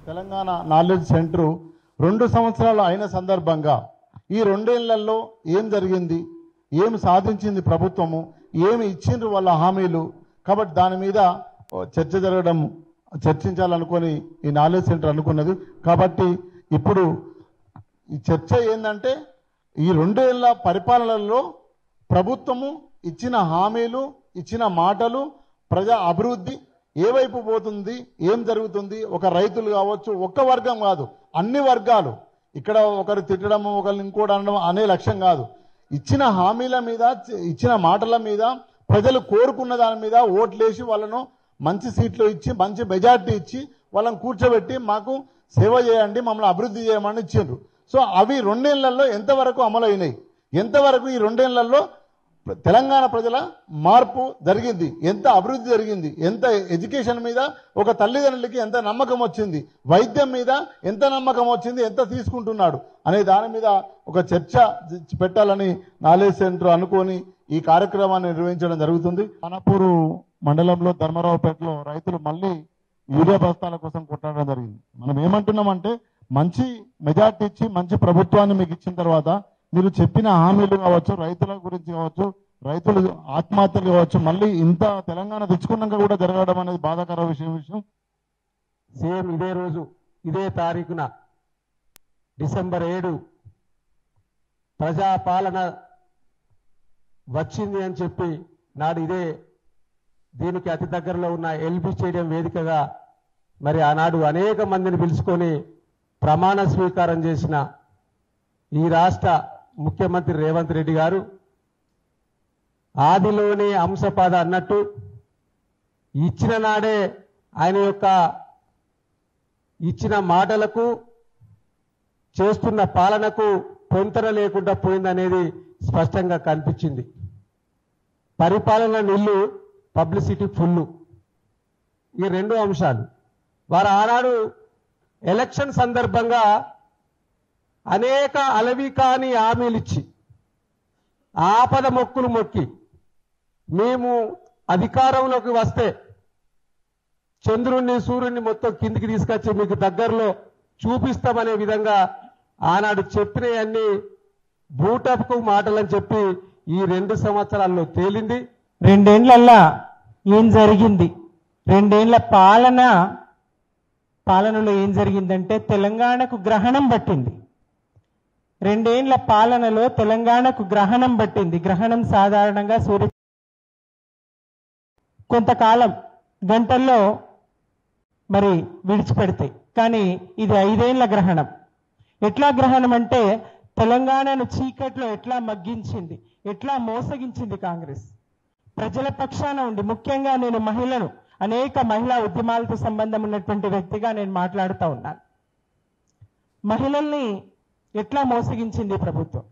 Telangana knowledge centre 2 సంవత్సరాలు అయిన సందర్భంగా ఈ 2 ఏళ్లలో ఏం జరిగింది, ఏం సాధించింది ప్రభుత్వము, ఏమి ఇచ్చిండ్రు వాళ్ళ హామీలు, కాబట్టి దాని మీద చర్చించాలనుకొని ఈ నాలెడ్జ్ సెంటర్ అనుకున్నది. కాబట్టి ఇప్పుడు ఈ చర్చ ఏంటంటే ఈ 2 ఏళ్ల పరిపాలనలో ప్రభుత్వము ఇచ్చిన హామీలు, ఇచ్చిన మాటలు, ప్రజా అభివృద్ధి ఏ వైపు పోతుంది, ఏం జరుగుతుంది. ఒక రైతులు కావచ్చు, ఒక్క వర్గం కాదు, అన్ని వర్గాలు. ఇక్కడ ఒకరు తిట్టడం, ఒకరు ఇంకోటి అనడం అనే లక్ష్యం కాదు. ఇచ్చిన హామీల మీద, ఇచ్చిన మాటల మీద, ప్రజలు కోరుకున్న దాని మీద ఓట్లేసి వాళ్ళను మంచి సీట్లు ఇచ్చి, మంచి మెజార్టీ ఇచ్చి వాళ్ళని కూర్చోబెట్టి మాకు సేవ చేయండి, మమ్మల్ని అభివృద్ధి చేయమని ఇచ్చిండ్రు. సో అవి 2 ఏళ్లలో ఎంతవరకు అమలు అయినాయి, ఎంతవరకు ఈ 2 ఏళ్లలో తెలంగాణ ప్రజల మార్పు జరిగింది, ఎంత అభివృద్ధి జరిగింది, ఎంత ఎడ్యుకేషన్ మీద ఒక తల్లిదండ్రులకి ఎంత నమ్మకం వచ్చింది, వైద్యం మీద ఎంత నమ్మకం వచ్చింది, ఎంత తీసుకుంటున్నాడు అనే దాని మీద ఒక చర్చ పెట్టాలని నాలెడ్జ్ సెంటర్ అనుకొని ఈ కార్యక్రమాన్ని నిర్వహించడం జరుగుతుంది. ఖానాపూర్ మండలంలో ధర్మరావుపేటలో రైతులు మళ్ళీ యూరియా బస్తాల కోసం కొట్టడం జరిగింది. మనం ఏమంటున్నామంటే మంచి మెజార్టీ ఇచ్చి మంచి ప్రభుత్వాన్ని మీకు ఇచ్చిన తర్వాత మీరు చెప్పిన హామీలు కావచ్చు, రైతుల గురించి కావచ్చు, రైతులు ఆత్మహత్యలు కావచ్చు, మళ్ళీ ఇంత తెలంగాణ తెచ్చుకున్నాక కూడా జరగడం అనేది బాధాకర విషయం. సేమ్ ఇదే రోజు ఇదే తారీఖున డిసెంబర్ 7 ప్రజాపాలన వచ్చింది అని చెప్పి నాడు ఇదే దీనికి అతి దగ్గరలో ఉన్న ఎల్బీ స్టేడియం వేదికగా మరి ఆనాడు అనేక మందిని పిలుచుకొని ప్రమాణ స్వీకారం చేసిన ఈ రాష్ట్ర ముఖ్యమంత్రి రేవంత్ రెడ్డి గారు ఆదిలోనే అంశపాద అన్నట్టు ఇచ్చిన నాడే ఆయన యొక్క ఇచ్చిన మాటలకు చేస్తున్న పాలనకు పొంతన లేకుండా పోయిందనేది స్పష్టంగా కనిపించింది. పరిపాలన నిల్లు, పబ్లిసిటీ ఫుల్లు, ఈ 2 అంశాలు. వారు ఆనాడు ఎలక్షన్ సందర్భంగా అనేక అలవి కాని హామీలు ఇచ్చి ఆపద మొక్కులు మొక్కి మేము అధికారంలోకి వస్తే చంద్రుణ్ణి సూర్యుడిని మొత్తం కిందికి తీసుకొచ్చి మీకు దగ్గరలో చూపిస్తామనే విధంగా ఆనాడు చెప్పినవన్నీ బూటపు మాటలని చెప్పి ఈ 2 సంవత్సరాల్లో తేలింది. 2 ఏళ్లల్లా ఏం జరిగింది, 2 ఏళ్ల పాలనలో ఏం జరిగిందంటే తెలంగాణకు గ్రహణం పట్టింది. 2 ఏళ్ల పాలనలో తెలంగాణకు గ్రహణం పట్టింది. గ్రహణం సాధారణంగా సూర్య కొంతకాలం గంటల్లో మరి విడిచిపెడతాయి, కానీ ఇది 5 ఏళ్ల గ్రహణం. ఎట్లా గ్రహణం అంటే తెలంగాణను చీకట్లో ఎట్లా మగ్గించింది, ఎట్లా మోసగించింది కాంగ్రెస్. ప్రజల పక్షాన ఉండి, ముఖ్యంగా నేను మహిళను, అనేక మహిళా ఉద్యమాలతో సంబంధం ఉన్నటువంటి వ్యక్తిగా నేను మాట్లాడుతూ ఉన్నాను. మహిళల్ని ఎట్లా మోసగించింది ప్రభుత్వం.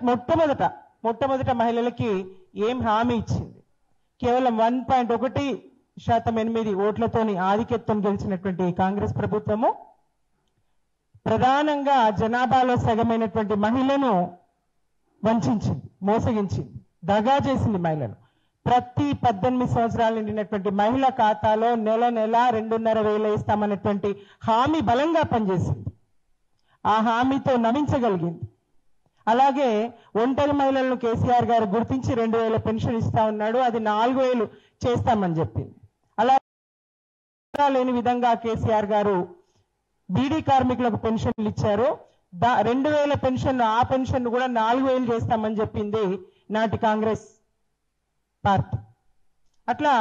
మొట్టమొదట మహిళలకి ఏం హామీ ఇచ్చింది? కేవలం 1.1% ఓట్లతోని ఆధిక్యత్వం గెలిచినటువంటి కాంగ్రెస్ ప్రభుత్వము ప్రధానంగా జనాభాలో సగమైనటువంటి మహిళను వంచింది, మోసగించింది, దగా చేసింది మహిళను. ప్రతి 18 సంవత్సరాలు నిండినటువంటి మహిళ ఖాతాలో నెల 2,500 ఇస్తామన్నటువంటి హామీ బలంగా పనిచేసింది. ఆ హామీతో నమ్మించగలిగింది. అలాగే ఒంటరి మహిళలను కేసీఆర్ గారు గుర్తించి 2,000 పెన్షన్ ఇస్తా ఉన్నాడు, అది 4,000 చేస్తామని చెప్పింది. అలా లేని విధంగా కేసీఆర్ గారు బీడీ కార్మికులకు పెన్షన్లు ఇచ్చారు. 2,000 పెన్షన్, ఆ పెన్షన్ కూడా 4,000 చేస్తామని చెప్పింది నాటి కాంగ్రెస్ పార్టీ. అట్లా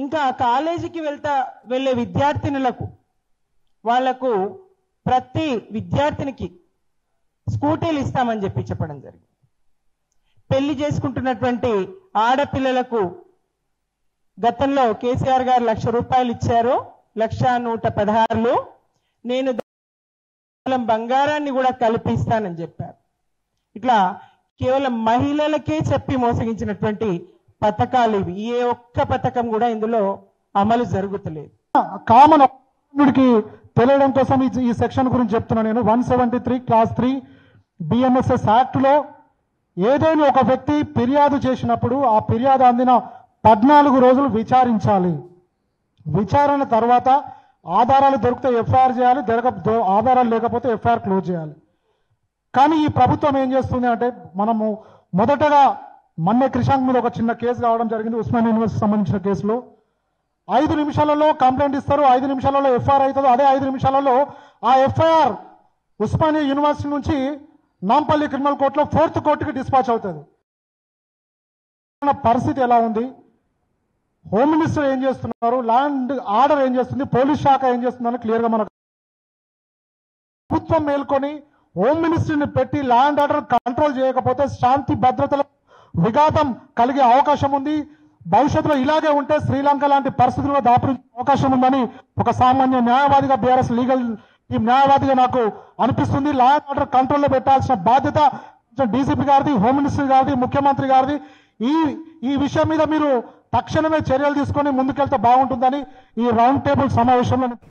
ఇంకా కాలేజీకి వెళ్ళే విద్యార్థినులకు, వాళ్లకు ప్రతి విద్యార్థినికి స్కూటీలు ఇస్తామని చెప్పడం జరిగింది. పెళ్లి చేసుకుంటున్నటువంటి ఆడపిల్లలకు గతంలో కేసీఆర్ గారు 1,00,000 రూపాయలు ఇచ్చారు, 1,116. నేను బంగారాన్ని కూడా కల్పిస్తానని చెప్పారు. ఇట్లా కేవలం మహిళలకే చెప్పి మోసగించినటువంటి పథకాలు ఇవి. ఏ ఒక్క పథకం కూడా ఇందులో అమలు జరుగుతలేదు. కామన్ తెలియడం కోసం ఈ సెక్షన్ గురించి చెప్తున్నాను నేను. 173 క్లాస్ 3 బిఎంఎస్ఎస్ యాక్ట్ లో ఏదైనా ఒక వ్యక్తి ఫిర్యాదు చేసినప్పుడు ఆ ఫిర్యాదు అందిన 14 రోజులు విచారించాలి. విచారణ తర్వాత ఆధారాలు దొరికితే ఎఫ్ఐఆర్ చేయాలి, ఆధారాలు లేకపోతే ఎఫ్ఐఆర్ క్లోజ్ చేయాలి. కానీ ఈ ప్రభుత్వం ఏం చేస్తుంది అంటే, మనము మొదటగా మొన్నే క్రిషాంక్ మీద ఒక చిన్న కేసు కావడం జరిగింది, ఉస్మానియా యూనివర్సిటీ సంబంధించిన కేసులో. 5 నిమిషాలలో కంప్లైంట్ ఇస్తారు, 5 నిమిషాలలో ఎఫ్ఐఆర్ అవుతుంది. అదే 5 నిమిషాలలో ఆ ఎఫ్ఐఆర్ ఉస్మానియా యూనివర్సిటీ నుంచి నాంపల్లి క్రిమినల్ కోర్టులో 4th కోర్టుకి డిస్పాచ్ అవుతుంది. పరిస్థితి ఎలా ఉంది? హోమ్ మినిస్టర్ ఏం చేస్తున్నారు, ల్యాండ్ ఆర్డర్ ఏం చేస్తుంది, పోలీస్ శాఖ ఏం చేస్తుందని క్లియర్గా మనకు ప్రభుత్వం మేల్కొని హోమ్ మినిస్ట్రీని పెట్టి ల్యాండ్ ఆర్డర్ కంట్రోల్ చేయకపోతే శాంతి భద్రతల విఘాతం కలిగే అవకాశం ఉంది. భవిష్యత్తులో ఇలాగే ఉంటే శ్రీలంక లాంటి పరిస్థితుల్లో దాపురించే అవకాశం ఉందని ఒక సామాన్య న్యాయవాదిగా, బీఆర్ఎస్ లీగల్ టీం న్యాయవాదిగా నాకు అనిపిస్తుంది. ల్యాండ్ ఆర్డర్ కంట్రోల్లో పెట్టాల్సిన బాధ్యత డీసీపీ గారిది, హోమ్ మినిస్టర్ గారిది, ముఖ్యమంత్రి గారిది. ఈ విషయం మీద మీరు తక్షణమే చర్యలు తీసుకొని ముందుకెళ్తే బాగుంటుందని ఈ రౌండ్ టేబుల్ సమావేశంలో